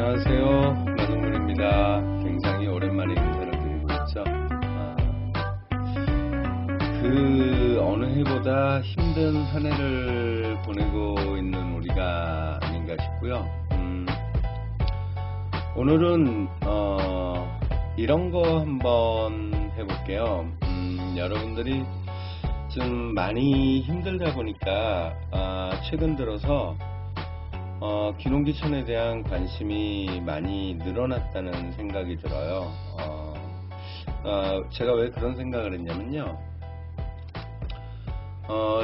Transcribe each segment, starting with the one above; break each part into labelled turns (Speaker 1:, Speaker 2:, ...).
Speaker 1: 안녕하세요. 마동물입니다. 굉장히 오랜만에 인사를 드리고 있죠. 어느 해보다 힘든 한 해를 보내고 있는 우리가 아닌가 싶고요. 오늘은 이런 거 한번 해볼게요. 여러분들이 좀 많이 힘들다 보니까 최근 들어서 귀농귀촌에 대한 관심이 많이 늘어났다는 생각이 들어요. 제가 왜 그런 생각을 했냐면요.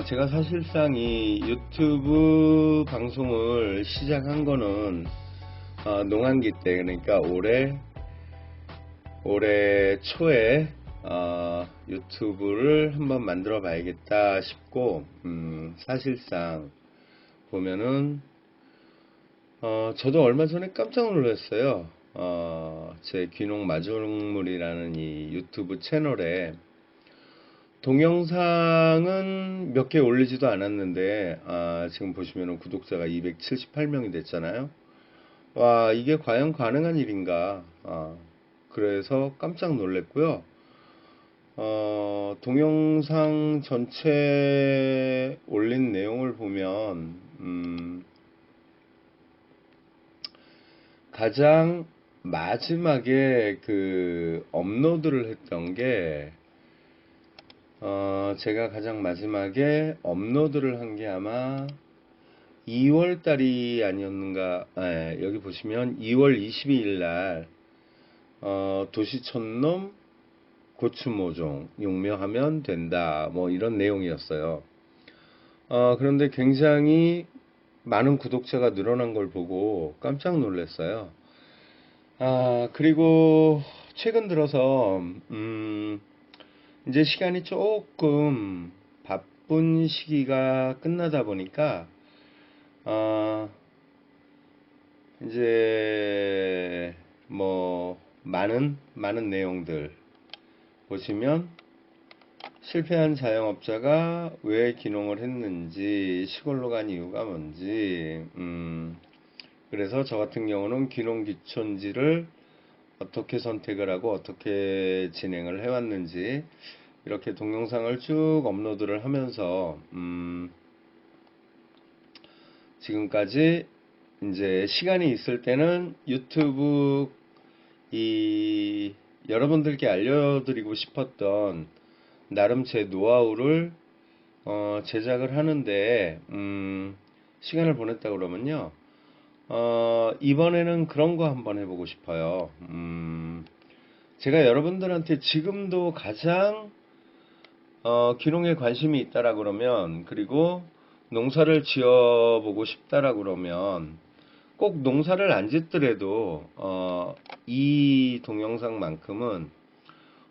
Speaker 1: 제가 사실상 이 유튜브 방송을 시작한 거는 농한기 때, 그러니까 올해 초에 유튜브를 한번 만들어 봐야겠다 싶고, 사실상 보면은 저도 얼마 전에 깜짝 놀랐어요. 제 귀농 마중물이라는 이 유튜브 채널에 동영상은 몇 개 올리지도 않았는데, 지금 보시면 구독자가 278명이 됐잖아요. 와, 이게 과연 가능한 일인가? 그래서 깜짝 놀랐고요. 동영상 전체 올린 내용을 보면, 가장 마지막에 업로드를 했던 게, 제가 가장 마지막에 업로드를 한 게 아마 2월 달이 아니었는가, 여기 보시면 2월 22일 날, 도시촌놈 고추모종 용묘하면 된다, 뭐 이런 내용이었어요. 그런데 굉장히 많은 구독자가 늘어난 걸 보고 깜짝 놀랐어요. 그리고 최근 들어서, 이제 시간이 조금 바쁜 시기가 끝나다 보니까, 이제 뭐 많은 내용들 보시면, 실패한 자영업자가 왜 귀농을 했는지, 시골로 간 이유가 뭔지, 그래서 저 같은 경우는 귀농귀촌지를 어떻게 선택을 하고 어떻게 진행을 해왔는지 이렇게 동영상을 쭉 업로드를 하면서 지금까지 이제 시간이 있을 때는 유튜브 여러분들께 알려드리고 싶었던 나름 제 노하우를 제작을 하는데 시간을 보냈다 그러면요. 이번에는 그런 거 한번 해보고 싶어요. 제가 여러분들한테 지금도 가장 귀농에 관심이 있다라 그러면, 그리고 농사를 지어보고 싶다라 그러면, 꼭 농사를 안 짓더라도 이 동영상만큼은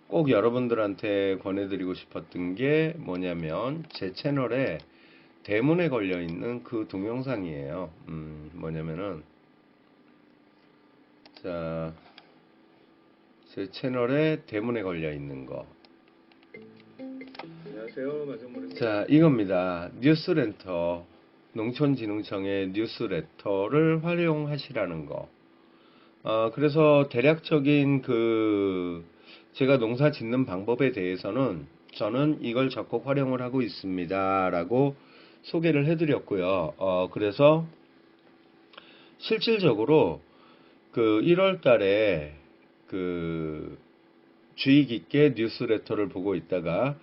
Speaker 1: 꼭 여러분들한테 권해드리고 싶었던 게 뭐냐면, 제 채널에 대문에 걸려있는 그 동영상이에요. 뭐냐면은, 자, 제 채널에 대문에 걸려있는 거.
Speaker 2: 안녕하세요, 마정물입니다.
Speaker 1: 자, 이겁니다. 뉴스렌터. 농촌진흥청의 뉴스레터를 활용하시라는 거. 그래서 대략적인 제가 농사 짓는 방법에 대해서는 저는 이걸 적극 활용을 하고 있습니다. 라고 소개를 해드렸고요. 그래서 실질적으로 1월 달에 주의 깊게 뉴스레터를 보고 있다가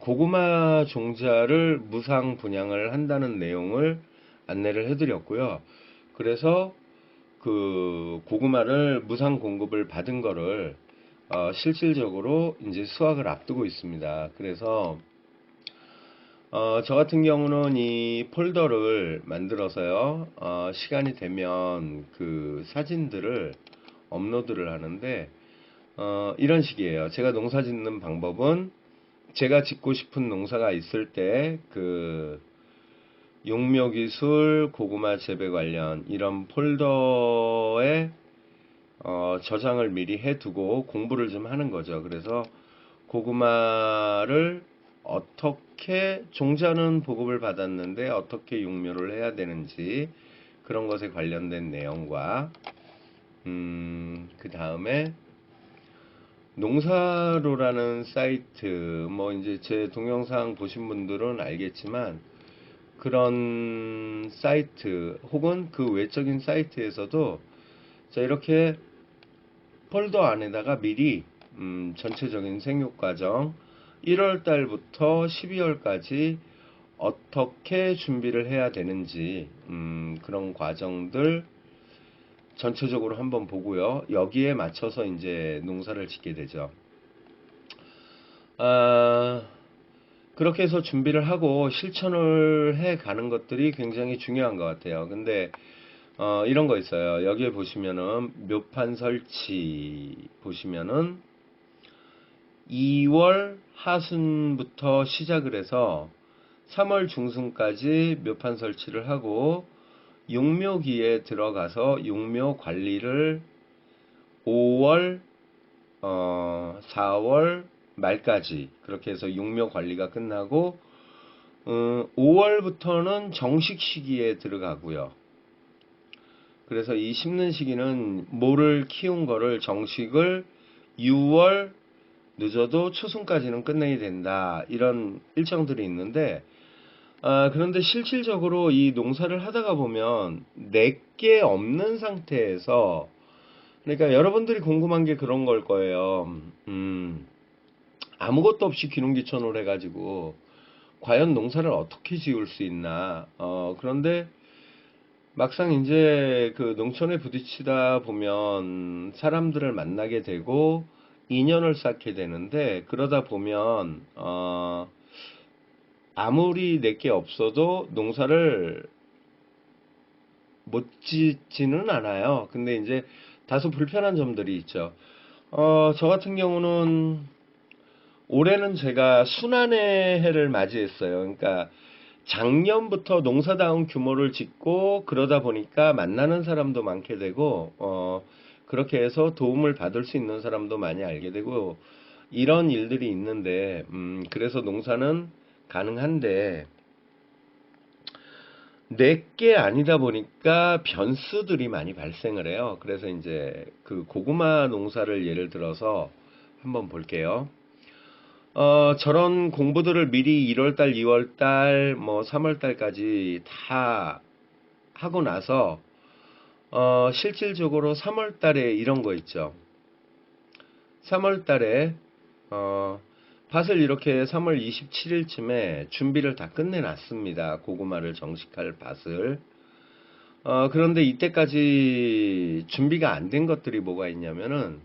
Speaker 1: 고구마 종자를 무상 분양을 한다는 내용을 안내를 해드렸고요. 그래서 고구마를 무상 공급을 받은 거를 실질적으로 이제 수확을 앞두고 있습니다. 그래서 저 같은 경우는 이 폴더를 만들어서요, 시간이 되면 사진들을 업로드를 하는데, 이런 식이에요. 제가 농사 짓는 방법은, 제가 짓고 싶은 농사가 있을 때, 용묘기술, 고구마 재배 관련, 이런 폴더에, 저장을 미리 해두고 공부를 좀 하는 거죠. 그래서 고구마를 어떻게 종자는 보급을 받았는데 어떻게 육묘를 해야 되는지, 그런 것에 관련된 내용과 그 다음에 농사로라는 사이트, 뭐 이제 제 동영상 보신 분들은 알겠지만 그런 사이트 혹은 그 외적인 사이트에서도 자 이렇게 폴더 안에다가 미리 전체적인 생육 과정 1월 달부터 12월까지 어떻게 준비를 해야 되는지 그런 과정들 전체적으로 한번 보고요. 여기에 맞춰서 이제 농사를 짓게 되죠. 그렇게 해서 준비를 하고 실천을 해 가는 것들이 굉장히 중요한 것 같아요. 근데 이런 거 있어요. 여기에 보시면은 묘판 설치 보시면은 2월 하순부터 시작을 해서 3월 중순까지 묘판 설치를 하고 용묘기에 들어가서 용묘 관리를 5월 4월 말까지 그렇게 해서 용묘 관리가 끝나고 5월부터는 정식 시기에 들어가고요. 그래서 이 심는 시기는 모를 키운 거를 정식을 6월 늦어도 초순까지는 끝내야 된다. 이런 일정들이 있는데 그런데 실질적으로 이 농사를 하다가 보면 내게 없는 상태에서 그러니까 여러분들이 궁금한 게 그런 걸 거예요. 아무것도 없이 귀농귀촌을 해가지고 과연 농사를 어떻게 지을 수 있나? 그런데 막상 이제 그 농촌에 부딪히다 보면 사람들을 만나게 되고 인연을 쌓게 되는데 그러다 보면 아무리 내게 없어도 농사를 못 짓지는 않아요. 근데 이제 다소 불편한 점들이 있죠. 저 같은 경우는 올해는 제가 순환의 해를 맞이했어요. 그러니까 작년부터 농사다운 규모를 짓고 그러다 보니까 만나는 사람도 많게 되고 그렇게 해서 도움을 받을 수 있는 사람도 많이 알게 되고 이런 일들이 있는데 그래서 농사는 가능한데 내게 아니다 보니까 변수들이 많이 발생을 해요. 그래서 이제 그 고구마 농사를 예를 들어서 한번 볼게요. 저런 공부들을 미리 1월달, 2월달, 뭐 3월달까지 다 하고 나서 실질적으로 3월달에 이런 거 있죠. 3월달에 밭을 이렇게 3월 27일쯤에 준비를 다 끝내놨습니다. 고구마를 정식할 밭을. 그런데 이때까지 준비가 안 된 것들이 뭐가 있냐면은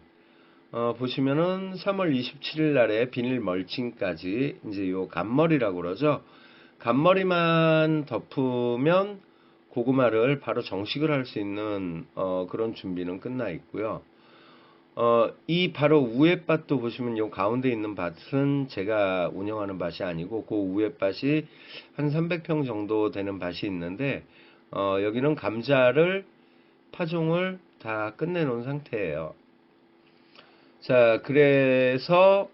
Speaker 1: 보시면은 3월 27일 날에 비닐 멀칭까지 이제 요 간머리라고 그러죠. 간머리만 덮으면 고구마를 바로 정식을 할 수 있는 그런 준비는 끝나 있고요. 이 바로 위에 밭도 보시면 요 가운데 있는 밭은 제가 운영하는 밭이 아니고 그 위에 밭이 한 300평 정도 되는 밭이 있는데 여기는 감자를 파종을 다 끝내놓은 상태예요. 자, 그래서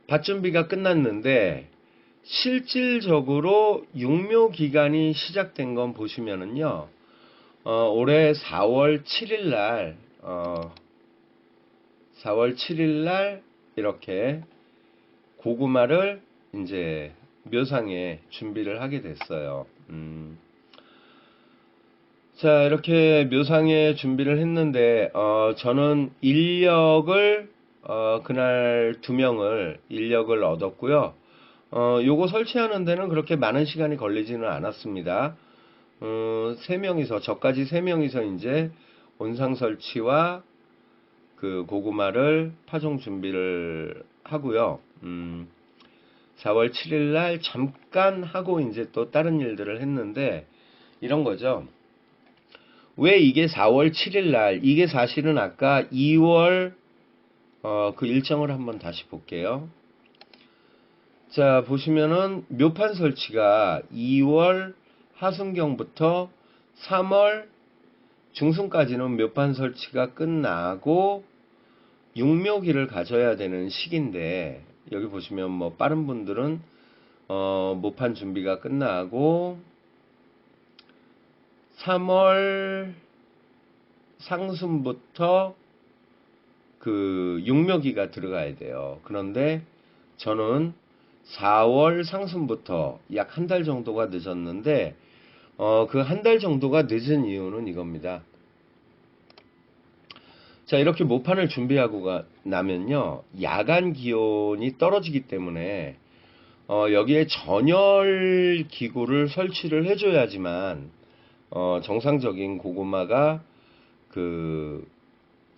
Speaker 1: 밭 준비가 끝났는데 실질적으로 육묘 기간이 시작된 건 보시면은요. 올해 4월 7일 날 4월 7일 날 이렇게 고구마를 이제 묘상에 준비를 하게 됐어요. 자, 이렇게 묘상에 준비를 했는데, 저는 인력을, 그날 2명을 인력을 얻었고요. 요거 설치하는 데는 그렇게 많은 시간이 걸리지는 않았습니다. 3명이서, 저까지 3명이서 이제 온상 설치와 그 고구마를 파종 준비를 하고요. 4월 7일 날 잠깐 하고 이제 또 다른 일들을 했는데, 이런 거죠. 왜 이게 4월 7일 날, 이게 사실은 아까 2월, 그 일정을 한번 다시 볼게요. 자, 보시면은 묘판 설치가 2월 하순경부터 3월 중순까지는 묘판 설치가 끝나고 육묘기를 가져야 되는 시기인데, 여기 보시면 뭐 빠른 분들은, 모판 준비가 끝나고, 3월 상순부터 그 육묘기가 들어가야 돼요. 그런데 저는 4월 상순부터 약 한 달 정도가 늦었는데, 그 한 달 정도가 늦은 이유는 이겁니다. 자, 이렇게 모판을 준비하고 나면요, 야간 기온이 떨어지기 때문에, 여기에 전열 기구를 설치를 해줘야지만, 정상적인 고구마가 그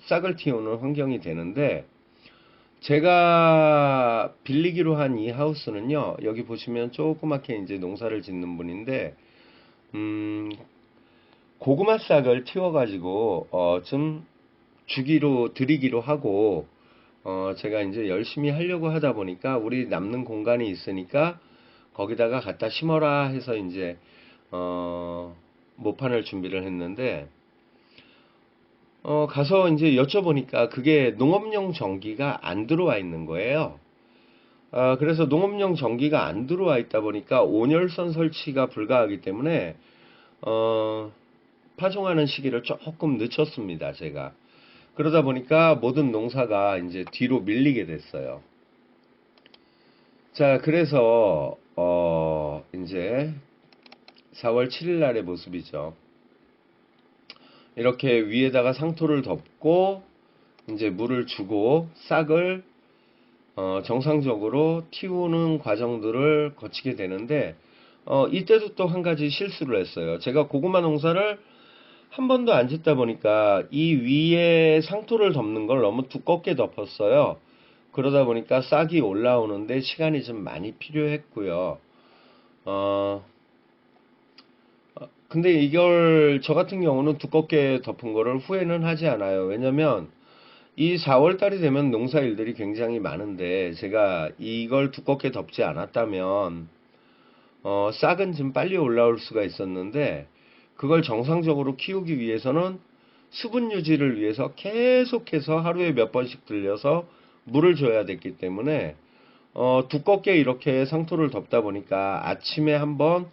Speaker 1: 싹을 틔우는 환경이 되는데, 제가 빌리기로 한 이 하우스는요, 여기 보시면 조그맣게 이제 농사를 짓는 분인데, 고구마 싹을 틔워가지고, 좀 드리기로 하고, 제가 이제 열심히 하려고 하다 보니까, 우리 남는 공간이 있으니까, 거기다가 갖다 심어라 해서 이제, 모판을 준비를 했는데, 가서 이제 여쭤보니까 그게 농업용 전기가 안 들어와 있는 거예요. 그래서 농업용 전기가 안 들어와 있다 보니까 온열선 설치가 불가하기 때문에, 파종하는 시기를 조금 늦췄습니다, 제가. 그러다 보니까 모든 농사가 이제 뒤로 밀리게 됐어요. 자, 그래서, 이제 4월 7일 날의 모습이죠. 이렇게 위에다가 상토를 덮고 이제 물을 주고 싹을 정상적으로 틔우는 과정들을 거치게 되는데, 이때도 또 한 가지 실수를 했어요. 제가 고구마 농사를 한 번도 안 짓다 보니까 이 위에 상토를 덮는 걸 너무 두껍게 덮었어요. 그러다 보니까 싹이 올라오는데 시간이 좀 많이 필요했고요. 근데 이걸 저 같은 경우는 두껍게 덮은 거를 후회는 하지 않아요. 왜냐면 이 4월 달이 되면 농사일들이 굉장히 많은데 제가 이걸 두껍게 덮지 않았다면 싹은 좀 빨리 올라올 수가 있었는데, 그걸 정상적으로 키우기 위해서는 수분 유지를 위해서 계속해서 하루에 몇 번씩 들려서 물을 줘야 됐기 때문에 두껍게 이렇게 상토를 덮다 보니까 아침에 한번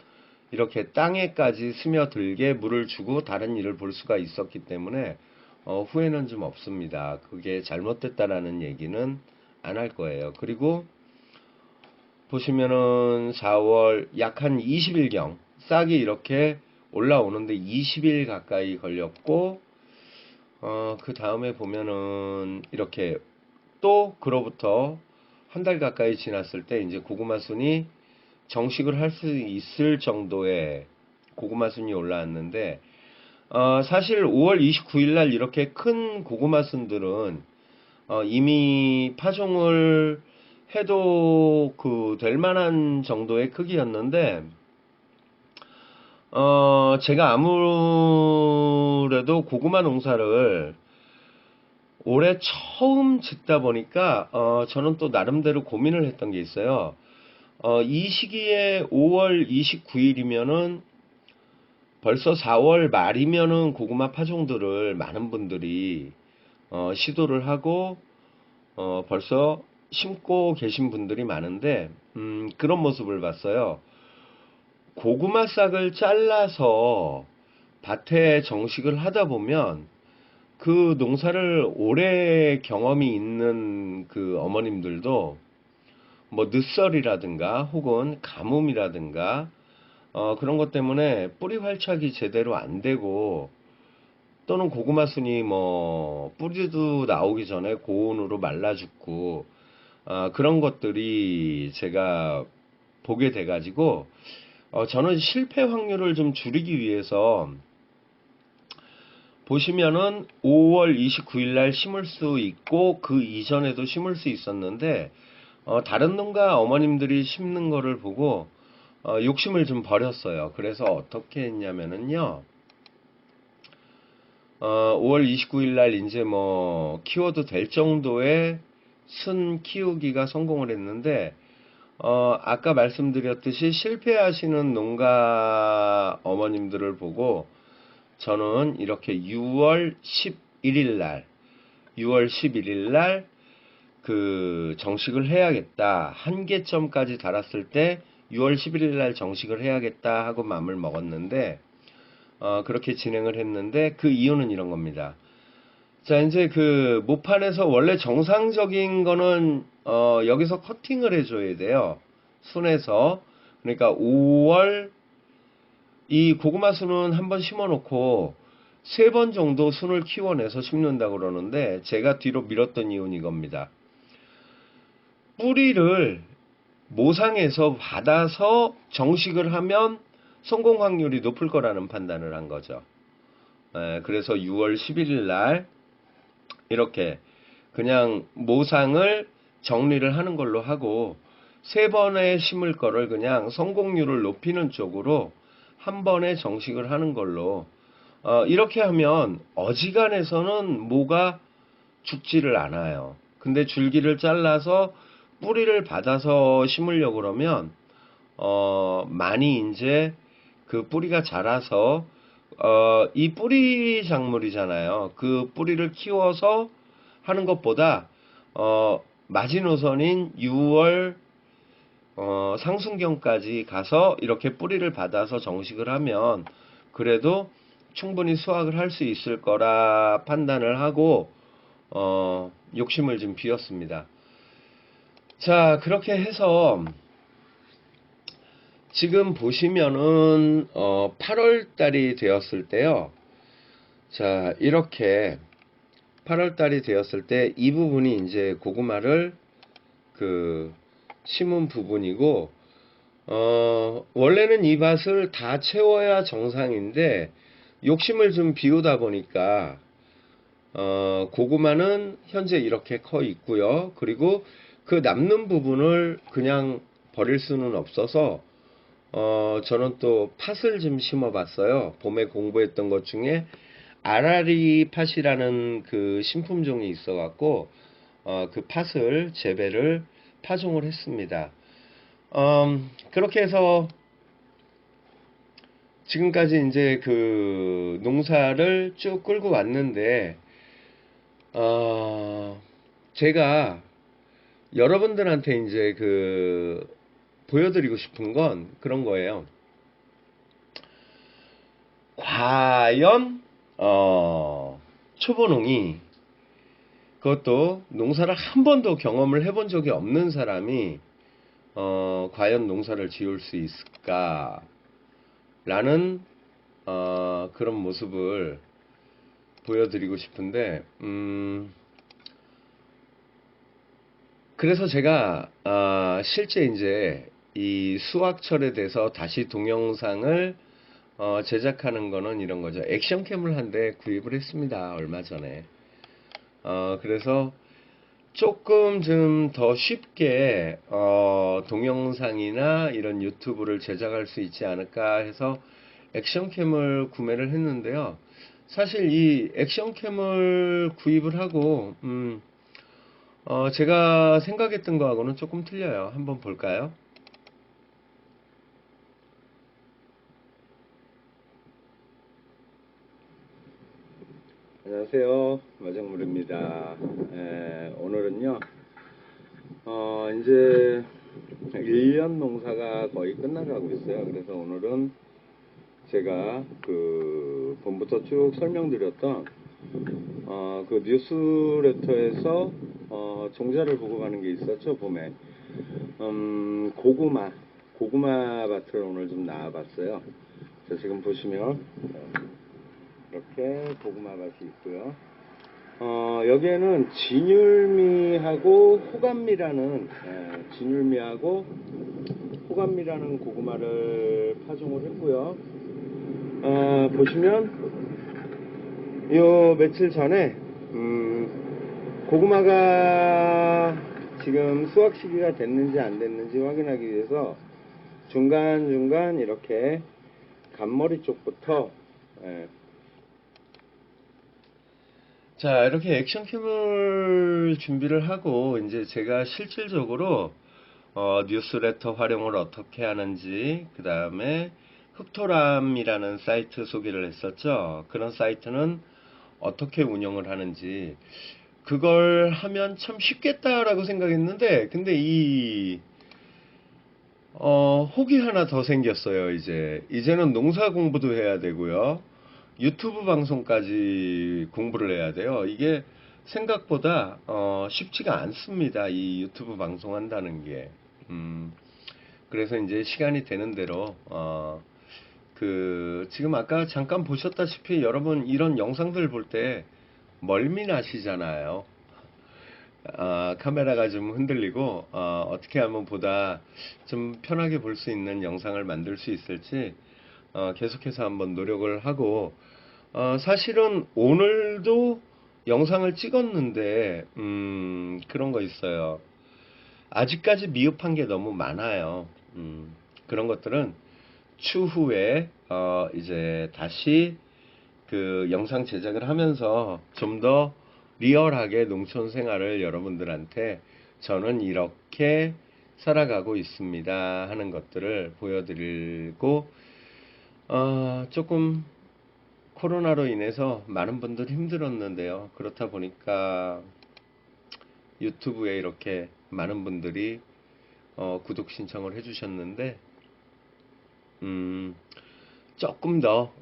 Speaker 1: 이렇게 땅에까지 스며들게 물을 주고 다른 일을 볼 수가 있었기 때문에 후회는 좀 없습니다. 그게 잘못됐다라는 얘기는 안 할 거예요. 그리고 보시면은 4월 약 한 20일경 싹이 이렇게 올라오는데 20일 가까이 걸렸고, 그 다음에 보면은 이렇게 또 그로부터 한 달 가까이 지났을 때 이제 고구마 순이 정식을 할 수 있을 정도의 고구마 순이 올라왔는데, 사실 5월 29일 날 이렇게 큰 고구마 순들은 이미 파종을 해도 될 만한 정도의 크기였는데, 제가 아무래도 고구마 농사를 올해 처음 짓다 보니까, 저는 또 나름대로 고민을 했던 게 있어요. 이 시기에 5월 29일이면은 벌써 4월 말이면은 고구마 파종들을 많은 분들이, 시도를 하고, 벌써 심고 계신 분들이 많은데, 그런 모습을 봤어요. 고구마 싹을 잘라서 밭에 정식을 하다 보면 그 농사를 오래 경험이 있는 그 어머님들도 뭐 늦설이라든가 혹은 가뭄이라든가 그런 것 때문에 뿌리 활착이 제대로 안 되고, 또는 고구마 순이 뭐 뿌리도 나오기 전에 고온으로 말라 죽고, 그런 것들이 제가 보게 돼 가지고 저는 실패 확률을 좀 줄이기 위해서, 보시면은 5월 29일 날 심을 수 있고 그 이전에도 심을 수 있었는데, 다른 농가 어머님들이 심는 거를 보고 욕심을 좀 버렸어요. 그래서 어떻게 했냐면은요, 5월 29일 날 이제 뭐 키워도 될 정도의 순 키우기가 성공을 했는데, 아까 말씀드렸듯이 실패하시는 농가 어머님들을 보고 저는 이렇게 6월 11일 날 그 정식을 해야겠다. 한계점까지 달았을 때 6월 11일 날 정식을 해야겠다 하고 마음을 먹었는데, 그렇게 진행을 했는데 그 이유는 이런 겁니다. 자, 이제 그 모판에서 원래 정상적인 거는 여기서 커팅을 해줘야 돼요. 순에서. 그러니까 5월 이 고구마 순은 한번 심어놓고 3번 정도 순을 키워내서 심는다 그러는데 제가 뒤로 밀었던 이유는 이겁니다. 뿌리를 모상에서 받아서 정식을 하면 성공 확률이 높을 거라는 판단을 한 거죠. 그래서 6월 11일 날 이렇게 그냥 모상을 정리를 하는 걸로 하고 3번에 심을 거를 그냥 성공률을 높이는 쪽으로 한 번에 정식을 하는 걸로 이렇게 하면 어지간해서는 모가 죽지를 않아요. 근데 줄기를 잘라서 뿌리를 받아서 심으려고 그러면 많이 이제 그 뿌리가 자라서 이 뿌리 작물이잖아요. 그 뿌리를 키워서 하는 것보다 마지노선인 6월 상순경까지 가서 이렇게 뿌리를 받아서 정식을 하면 그래도 충분히 수확을 할 수 있을 거라 판단을 하고 욕심을 좀 비웠습니다. 자, 그렇게 해서 지금 보시면은 8월 달이 되었을 때요. 자, 이렇게 8월 달이 되었을 때 이 부분이 이제 고구마를 그 심은 부분이고 원래는 이 밭을 다 채워야 정상인데 욕심을 좀 비우다 보니까 고구마는 현재 이렇게 커 있고요. 그리고 그 남는 부분을 그냥 버릴 수는 없어서 저는 또 팥을 좀 심어 봤어요. 봄에 공부했던 것 중에 아라리 팥이라는 그 신품종이 있어 갖고 그 팥을 재배를 파종을 했습니다. 그렇게 해서 지금까지 이제 그 농사를 쭉 끌고 왔는데 제가 여러분들한테 이제 그 보여드리고 싶은 건 그런 거예요. 과연 초보농이 그것도 농사를 한 번도 경험을 해본 적이 없는 사람이 과연 농사를 지을 수 있을까? 라는 그런 모습을 보여드리고 싶은데 그래서 제가 실제 이제 이 수확철에 대해서 다시 동영상을 제작하는 거는 이런 거죠. 액션캠을 한 대 구입을 했습니다. 얼마 전에. 그래서 조금 좀 더 쉽게 동영상이나 이런 유튜브를 제작할 수 있지 않을까 해서 액션캠을 구매를 했는데요. 사실 이 액션캠을 구입을 하고 제가 생각했던 거하고는 조금 틀려요. 한번 볼까요? 안녕하세요. 마정물입니다. 오늘은요, 이제 1년 농사가 거의 끝나가고 있어요. 그래서 오늘은 제가 그 봄부터 쭉 설명드렸던 그 뉴스레터에서 종자를 보고 가는 게 있었죠. 봄에 고구마 밭을 오늘 좀 나와봤어요. 자, 지금 보시면 이렇게 고구마 밭이 있고요. 여기에는 진율미하고 호감미라는 고구마를 파종을 했고요. 보시면 요 며칠 전에 고구마가 지금 수확 시기가 됐는지 안 됐는지 확인하기 위해서 중간중간 이렇게 간머리 쪽부터 자, 이렇게 액션캠을 준비를 하고 이제 제가 실질적으로 뉴스레터 활용을 어떻게 하는지, 그 다음에 흑토람이라는 사이트 소개를 했었죠. 그런 사이트는 어떻게 운영을 하는지, 그걸 하면 참 쉽겠다라고 생각했는데, 근데 혹이 하나 더 생겼어요. 이제는 농사 공부도 해야 되고요. 유튜브 방송까지 공부를 해야 돼요. 이게 생각보다 쉽지가 않습니다. 이 유튜브 방송 한다는 게. 그래서 이제 시간이 되는 대로 지금 아까 잠깐 보셨다시피 여러분 이런 영상들 볼 때 멀미 나시잖아요. 카메라가 좀 흔들리고 어떻게 하면 보다 좀 편하게 볼 수 있는 영상을 만들 수 있을지 계속해서 한번 노력을 하고 사실은 오늘도 영상을 찍었는데 그런 거 있어요. 아직까지 미흡한 게 너무 많아요. 그런 것들은 추후에 이제 다시 그 영상 제작을 하면서 좀 더 리얼하게 농촌 생활을 여러분들한테 저는 이렇게 살아가고 있습니다 하는 것들을 보여드리고 조금 코로나로 인해서 많은 분들이 힘들었는데요. 그렇다 보니까 유튜브에 이렇게 많은 분들이 구독 신청을 해주셨는데 조금 더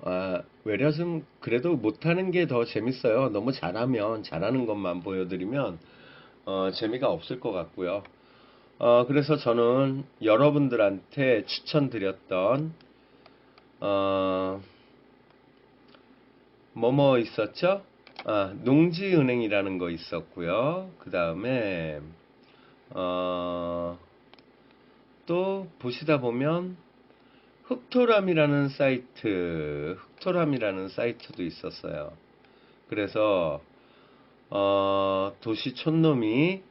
Speaker 1: 외려 좀 그래도 못하는 게 더 재밌어요. 너무 잘하면 잘하는 것만 보여드리면 재미가 없을 것 같고요. 그래서 저는 여러분들한테 추천드렸던 뭐뭐 있었죠? 농지은행이라는 거 있었고요. 그 다음에 또 보시다 보면 흑토람이라는 사이트도 있었어요. 그래서 도시 촌놈이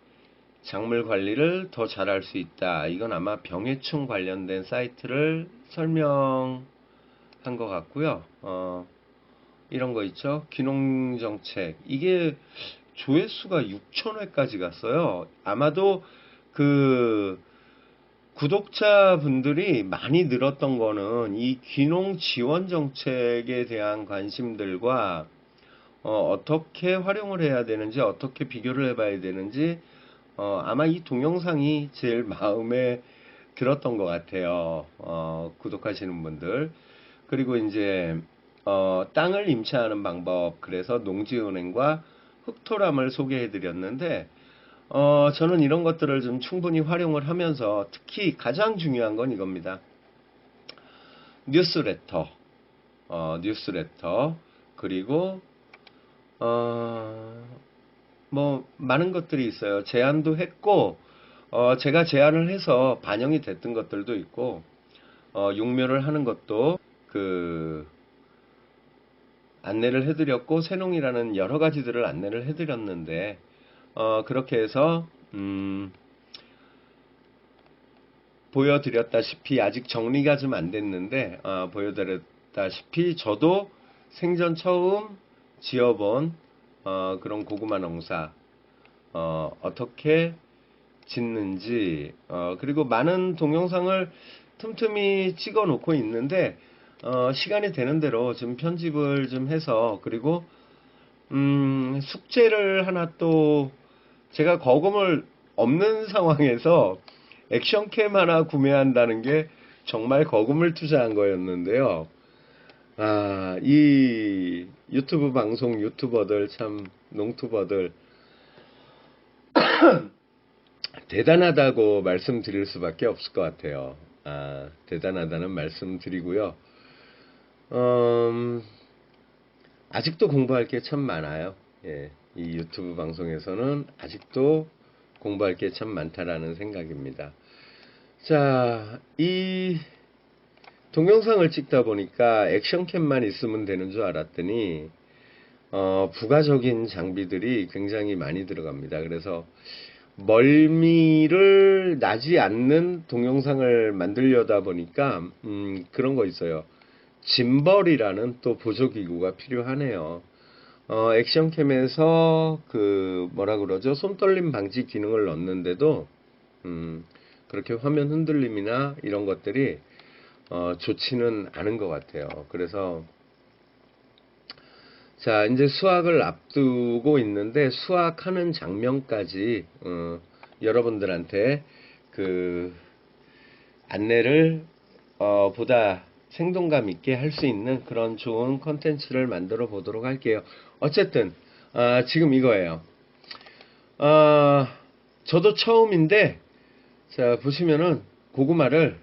Speaker 1: 작물 관리를 더 잘할 수 있다. 이건 아마 병해충 관련된 사이트를 설명한 것 같고요. 이런 거 있죠. 귀농정책. 이게 조회수가 6,000회까지 갔어요. 아마도 그 구독자분들이 많이 늘었던 거는 이 귀농 지원 정책에 대한 관심들과 어떻게 활용을 해야 되는지 어떻게 비교를 해봐야 되는지 아마 이 동영상이 제일 마음에 들었던 것 같아요. 구독하시는 분들. 그리고 이제 땅을 임차하는 방법, 그래서 농지은행과 흑토람을 소개해 드렸는데 저는 이런 것들을 좀 충분히 활용을 하면서 특히 가장 중요한 건 이겁니다. 뉴스레터, 그리고 뭐 많은 것들이 있어요. 제안도 했고 제가 제안을 해서 반영이 됐던 것들도 있고 육묘를 하는 것도 안내를 해드렸고 새농이라는 여러 가지들을 안내를 해드렸는데 그렇게 해서 보여드렸다시피 아직 정리가 좀 안 됐는데 보여드렸다시피 저도 생전 처음 지어본 그런 고구마 농사 어떻게 짓는지 그리고 많은 동영상을 틈틈이 찍어 놓고 있는데 시간이 되는 대로 좀 편집을 좀 해서 그리고 숙제를 하나 또 제가 거금을 없는 상황에서 액션캠 하나 구매한다는 게 정말 거금을 투자한 거였는데요. 이 유튜브 방송 유튜버들 참 농투버들 대단하다고 말씀드릴 수밖에 없을 것 같아요. 대단하다는 말씀 드리고요. 아직도 공부할 게 참 많아요. 예, 이 유튜브 방송에서는 아직도 공부할 게 참 많다라는 생각입니다. 자, 이 동영상을 찍다 보니까 액션캠만 있으면 되는 줄 알았더니 부가적인 장비들이 굉장히 많이 들어갑니다. 그래서 멀미를 나지 않는 동영상을 만들려다 보니까 그런 거 있어요. 짐벌이라는 또 보조기구가 필요하네요. 액션캠에서 뭐라 그러죠? 손떨림 방지 기능을 넣는데도 그렇게 화면 흔들림이나 이런 것들이 좋지는 않은 것 같아요. 그래서 자, 이제 수학을 앞두고 있는데 수학하는 장면까지 여러분들한테 안내를 보다 생동감 있게 할 수 있는 그런 좋은 컨텐츠를 만들어 보도록 할게요. 어쨌든 지금 이거예요. 저도 처음인데, 자 보시면은 고구마를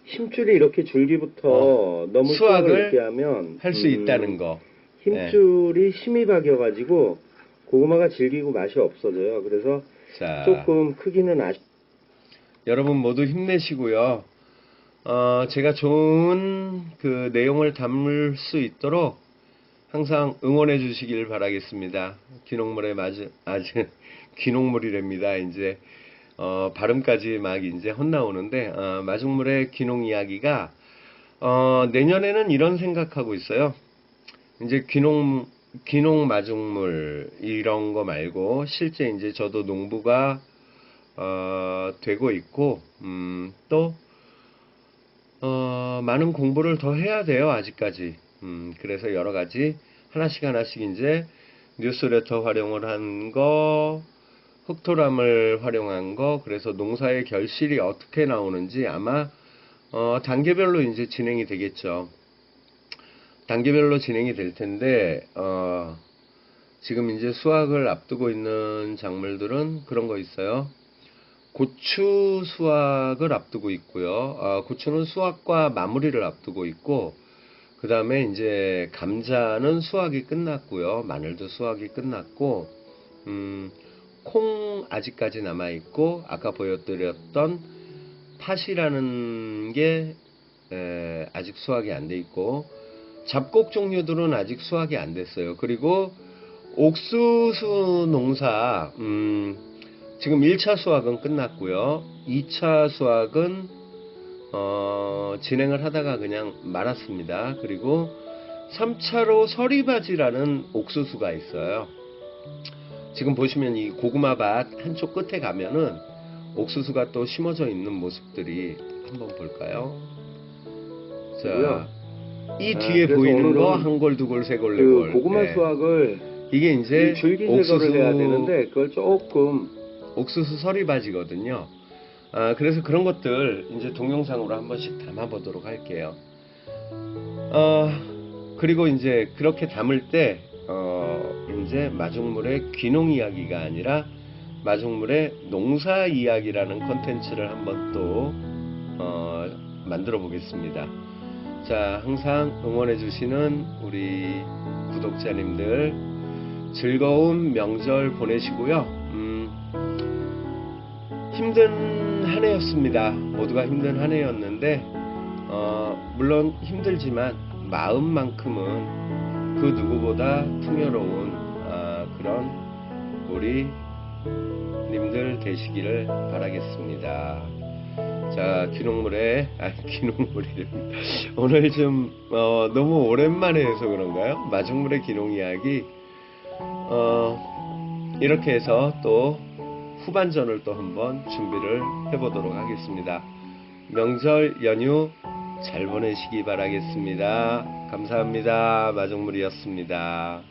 Speaker 2: 힘줄이 이렇게 줄기부터 너무 수확을 늦게 하면
Speaker 1: 할 수 있다는 거.
Speaker 2: 힘줄이 힘이 박여가지고 고구마가 질기고 맛이 없어져요. 그래서
Speaker 1: 자,
Speaker 2: 조금 크기는
Speaker 1: 여러분 모두 힘내시고요. 제가 좋은 그 내용을 담을 수 있도록 항상 응원해 주시길 바라겠습니다. 귀농물에 아주 귀농물이랍니다. 이제 발음까지 막 이제 헛나오는데 마중물의 귀농 이야기가 내년에는 이런 생각하고 있어요. 이제 귀농 마중물 이런 거 말고 실제 이제 저도 농부가 되고 있고 또 많은 공부를 더 해야 돼요. 아직까지. 그래서 여러 가지 하나씩 이제 뉴스레터 활용을 한 거, 흑토람을 활용한 거, 그래서 농사의 결실이 어떻게 나오는지 아마 단계별로 이제 진행이 되겠죠. 단계별로 진행이 될 텐데 지금 이제 수확을 앞두고 있는 작물들은 그런 거 있어요. 고추 수확을 앞두고 있고요. 고추는 수확과 마무리를 앞두고 있고, 그 다음에 이제 감자는 수확이 끝났고요. 마늘도 수확이 끝났고, 콩 아직까지 남아있고, 아까 보여드렸던 팥이라는 게 아직 수확이 안 돼 있고, 잡곡 종류들은 아직 수확이 안 됐어요. 그리고 옥수수 농사, 지금 1차 수확은 끝났고요. 2차 수확은 진행을 하다가 그냥 말았습니다. 그리고 3차로 서리바지라는 옥수수가 있어요. 지금 보시면 이 고구마밭 한쪽 끝에 가면은 옥수수가 또 심어져 있는 모습들이 한번 볼까요? 자, 이 뒤에 보이는 거 한 골, 두 골, 세 골, 네 골.
Speaker 2: 고구마 수확을
Speaker 1: 이게 이제
Speaker 2: 줄기 제거를 해야 되는데 그걸 조금
Speaker 1: 옥수수 서리바지거든요. 그래서 그런 것들 이제 동영상으로 한 번씩 담아보도록 할게요. 그리고 이제 그렇게 담을 때 이제 마중물의 귀농 이야기가 아니라 마중물의 농사 이야기라는 컨텐츠를 한번 또 만들어 보겠습니다. 자, 항상 응원해 주시는 우리 구독자님들 즐거운 명절 보내시고요. 힘든 한 해였습니다. 모두가 힘든 한 해였는데 물론 힘들지만 마음만큼은 그 누구보다 풍요로운 그런 우리 님들 되시기를 바라겠습니다. 자, 귀농물에 귀농물이랍니다. 오늘 좀 너무 오랜만에 해서 그런가요? 마중물의 귀농 이야기 이렇게 해서 또 후반전을 또 한번 준비를 해보도록 하겠습니다. 명절 연휴 잘 보내시기 바라겠습니다. 감사합니다. 마중물이었습니다.